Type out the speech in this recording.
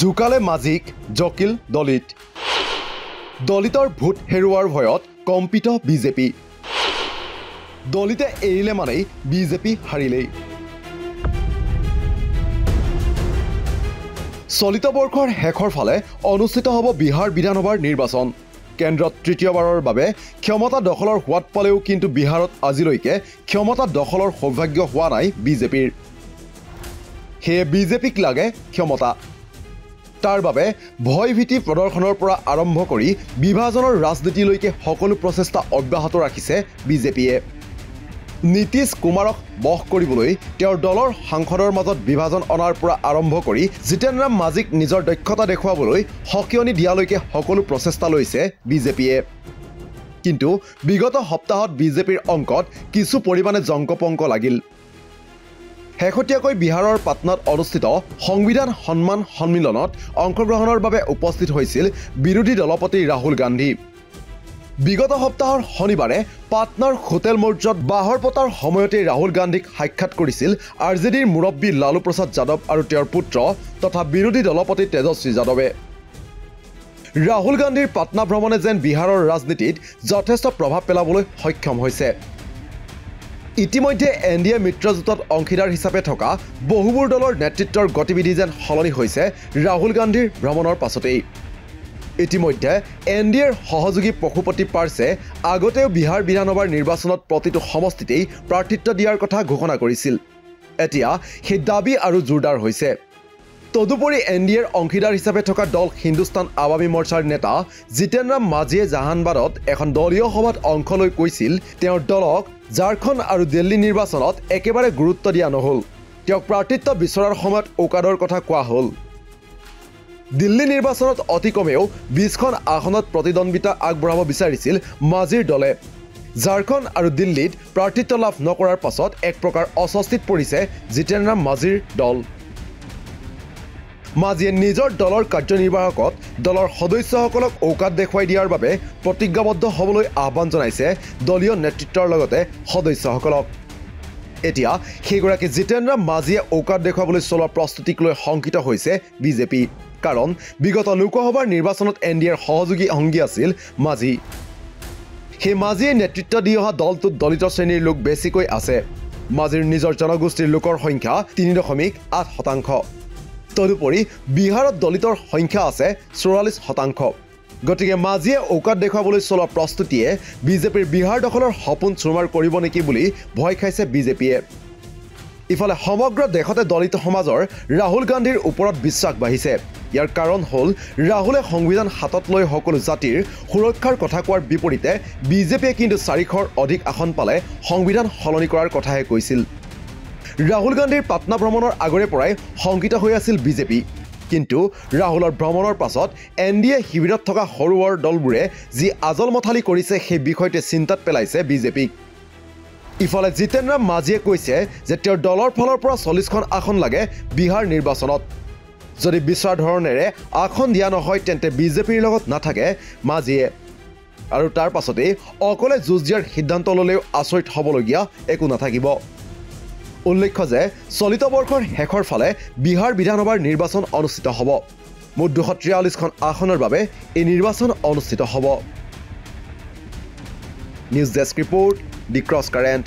জুকালে মাজিক জকিল দলিত দলিতৰ vote হেৰুৱাৰ ভয়ত কম্পিত বিজেপি দলিতে এৰিলে মানেই বিজেপি হাৰিলেই চলিত বৰ্ষৰ শেষৰ ফালে অনুষ্ঠিত হ'ব বিহাৰ বিধানসভাৰ নিৰ্বাচন কেন্দ্ৰত তৃতীয়বাৰৰ বাবে ক্ষমতা দখলৰ হোৱাত পালেও কিন্তু বিহাৰত আজিলৈকে ক্ষমতা দখলৰ সৌভাগ্য হোৱা নাই বিজেপিৰ সেয়ে বিজেপিক লাগে ক্ষমতা তাৰ বাবে ভয়ভীতি প্ৰদৰ্শনৰ পৰা আৰম্ভ কৰি বিভাজনৰ ৰাজনীতিলৈকে সকলো প্ৰচেষ্টা অব্যাহত ৰাখিছে বিজেপিয়ে নীতিশ কুমাৰক বহ কৰিবলৈ তেওঁৰ দলৰ সাংসদৰ মাজত বিভাজন অনাৰ পৰা আৰম্ভ কৰি জিতেন ৰাম মাজিক নিজৰ দক্ষতা দেখুৱাবলৈ হকিয়নি দিয়ালৈকে সকলো প্ৰচেষ্টা লৈছে বিজেপিয়ে কিন্তু বিগত সপ্তাহত বিজেপিৰ অংকত কিছু পৰিমাণে জংকপংক লাগিল শেহতীয়াকৈ বিহাৰৰ পাটনাত অনুষ্ঠিত সংবিধান সন্মান সন্মিলনত অংশগ্ৰহণৰ বাবে উপস্থিত হৈছিল বিৰোধী দলপতি ৰাহুল গান্ধী বিগত সপ্তাহৰ শনিবাৰে পাটনাৰ হোটেল মৰ্যাদাত বাহৰ পতাৰ সময়তে ৰাহুল গান্ধীক সাক্ষাৎ কৰিছিল আৰজেডিৰ মুৰব্বী লালু প্ৰসাদ যাদৱ আৰু তেওঁৰ পুত্ৰ তথা বিৰোধী দলপতি তেজস্বী যাদৱে ৰাহুল গান্ধীৰ পাটনা ভ্ৰমণে যেন বিহাৰৰ ৰাজনীতিত যথেষ্ট প্ৰভাৱ পেলাবলৈ সক্ষম হৈছে ইতিমধ্যে এনডিএ মিত্ৰজোঁটত অংশীদাৰ হিচাপে থকা বহুবোৰ দলৰ নেতৃত্বৰ গতিবিধি যেন সলনি হৈছে ৰাহুল গান্ধীৰ ভ্ৰমণৰ পাছতেই ইতিমধ্যে এনডিএৰ সহযোগী পশুপতি পাৰ্চে আগতেও বিহাৰ বিধানসভাৰ নিৰ্বাচনত প্ৰতিটো সমষ্টিতেই প্ৰাৰ্থিত্ব দিয়াৰ কথা ঘোষণা কৰিছিল এতিয়া সেই দাবী আৰু জোৰদাৰ হৈছে তদুপৰি এনডিএৰ অংশীদাৰ হিচাপে থকা দল হিন্দুস্তান আৱামী মৰ্চাৰ নেতা জিতেন ৰাম মাঝিয়ে জাহানবাদত এখন দলীয় সভাত অংশ লৈ কৈছিল তেওঁৰ দলক ঝাৰখণ্ড আৰু দিল্লী নিৰ্বাচনত একেবাৰে গুৰুত্ব দিয়া নহল তেওঁক প্ৰাৰ্থিত্ব বিচৰাৰ সময়ত ওকাদৰ কথা কোৱা হ'ল দিল্লী নিৰ্বাচনত অতি কমেও 20খন আসনত প্ৰতিদ্বন্দ্বিতা আগবঢ়াব বিচাৰিছিল মাজিৰ দলে ঝাৰখণ্ড আৰু দিল্লীত প্ৰাৰ্থিত্ব লাভ নকৰাৰ পাছত এক প্ৰকাৰ অস্বস্তিত পৰিছে জিতেন ৰাম মাজিৰ দল মাজিয়ে নিজৰ দলৰ কাৰ্যনিৰ্বাহকক দলৰ সদস্যসকলক ঔকাত দেখুৱাই দিয়াৰ বাবে প্ৰতিজ্ঞাবদ্ধ হ'বলৈ আহ্বান জনাইছে দলীয় নেতৃত্বৰ লগতে সদস্যসকলক এতিয়া সেইগৰাকী জিতেন ৰাম মাজিয়ে ঔকাত দেখুৱাবলৈ চলোৱা প্ৰস্তুতিক লৈ শংকিত হৈছে বিজেপি কাৰণ বিগত লোকসভাৰ নিৰ্বাচনত এনডিএৰ সহযোগী অংগী আছিল মাঝি সেই মাঝিয়ে নেতৃত্ব দি অহা দলটোত দলিত শ্ৰেণীৰ লোক বেছিকৈ আছে মাঝিৰ নিজৰ জনগোষ্ঠীৰ লোকৰ সংখ্যা 3.8% তদুপৰি বিহাৰত দলিতৰ সংখ্যা আছে 44% গতিকে মাঝিয়ে ঔকাত দেখুৱাবলৈ চলোৱা প্ৰস্তুতিয়ে বিজেপিৰ বিহাৰ দখলৰ সপোন চুৰমাৰ কৰিব নেকি বুলি ভয় খাইছে বিজেপিয়ে ইফালে সমগ্ৰ দেশতে দলিত সমাজৰ ৰাহুল গান্ধীৰ ওপৰত বিশ্বাস বাঢ়িছে ইয়াৰ কাৰণ হ'ল ৰাহুলে সংবিধান হাতত লৈ সকলো জাতিৰ সুৰক্ষাৰ কথা কোৱাৰ বিপৰীতে বিজেপিয়ে কিন্তু 400ৰ অধিক আসন পালে সংবিধান সলনি কৰাৰ কথাহে কৈছিল ৰাহুল গান্ধীৰ পাটনা ভ্ৰমণৰ আগৰে পৰাই শংকিত হৈ আছিল বিজেপি কিন্তু ৰাহুলৰ ভ্ৰমণৰ পাছত এনডিএ শিবিৰত থকা সৰুবৰ দলবোৰে যি আজল মথালি কৰিছে সেই বিষয়তে চিন্তাত পেলাইছে বিজেপিক ইফালে জিতেন ৰাম মাঝিয়ে কৈছে যে তেওঁৰ দলৰ ফালৰ পৰা 40খন আসন লাগে বিহাৰ নিৰ্বাচনত যদি বিচৰা ধৰণেৰে আসন দিয়া নহয় তেন্তে বিজেপিৰ লগত নাথাকে মাঝিয়ে আৰু তাৰ পাছতেই অকলে যুঁজ দিয়াৰ সিদ্ধান্ত ল'লেও আচৰিত হ'বলগীয়া একো নাথাকিব উল্লেখ্য যে চলিত বৰ্ষৰ শেষৰ ফালে বিহাৰ বিধানসভাৰ নিৰ্বাচন অনুষ্ঠিত হ'ব মুঠ 243খন আসনৰ বাবে এই নিৰ্বাচন অনুষ্ঠিত হ'ব নিউজ ডেস্ক ৰিপৰ্ট দি ক্ৰছ কাৰেণ্ট